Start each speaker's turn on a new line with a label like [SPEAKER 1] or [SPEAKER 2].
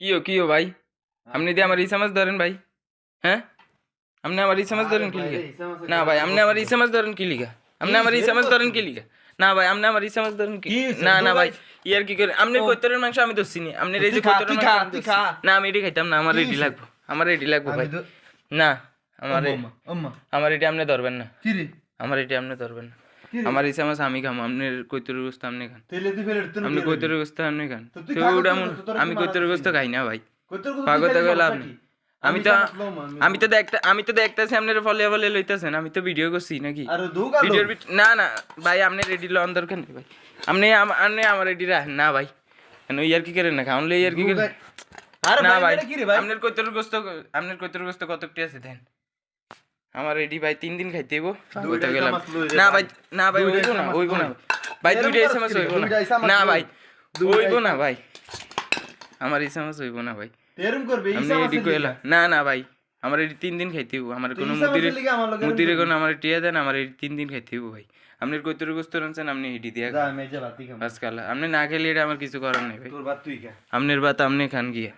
[SPEAKER 1] কি हो भाई हमने दिया हमारी समझ धरन भाई हैं हमने हमारी समझ धरन की लिखा ना भाई हमने हमारी समझ धरन की लिखा हमने हमारी समझ धरन की लिखा না ভাই আমনে আমার ইচ্ছা মতো ধরেন কি না না ভাই ইয়ার কি করে আমনে কৈতরের মাংস আমি দছি নি আমনে এই যে কৈতরের মাংস না আমি এডি খাইতাম না আমার এডি লাগবো ভাই না আমার এডি আমনে ধরবেন না
[SPEAKER 2] কি রে
[SPEAKER 1] আমার এডি আমনে ধরবেন না আমার ইচ্ছা মাছ আমি খাম আমনে কৈতরের গোস্ত আমনে খান
[SPEAKER 2] তেলে দি ফেলে তুই
[SPEAKER 1] আমনে কৈতরের গোস্ত আমনে খান তো ওটা আমি কৈতরের গোস্ত খাই না ভাই পাগল গেল আপনি আমি তো দেখতেছি আপনার ফলে লইতেছেন আমি তো ভিডিও করছি নাকি ভিডিওর না না ভাই আপনি রেডি লন দরকার নেই ভাই আপনি আমার রেডি রাখেন না ভাই কেন ইয়ার কি করেন না খাওন লে ইয়ার কি করেন না ভাই আপনার কৈতর গোস্ত কতটি আছে দেন আমার রেডি ভাই 3 দিন খাইতে হইব কইতে গেলাম না ভাই হইব না ভাই দুইটা এসএমএস হইব না ভাই হইব না ভাই আমার এসএমএস হইব না ভাই
[SPEAKER 2] তেরম করবে
[SPEAKER 1] আমি রেডি কইলা না না ভাই আমার এই 3 দিন খাইতে হইব আমার কোনো মুদিরে কোন আমার টিয়া দেন আমার এই 3 দিন খাইতে হইব ভাই আপনি কইতর গোস্ত রানছেন আপনি হিডি দিয়া
[SPEAKER 2] যা আমি যে ভাত খাম
[SPEAKER 1] আজকাল আপনি না খেলে এটা আমার কিছু করার নাই ভাই
[SPEAKER 2] তোর ভাত তুই খা
[SPEAKER 1] আপনার ভাত আপনি খান গিয়া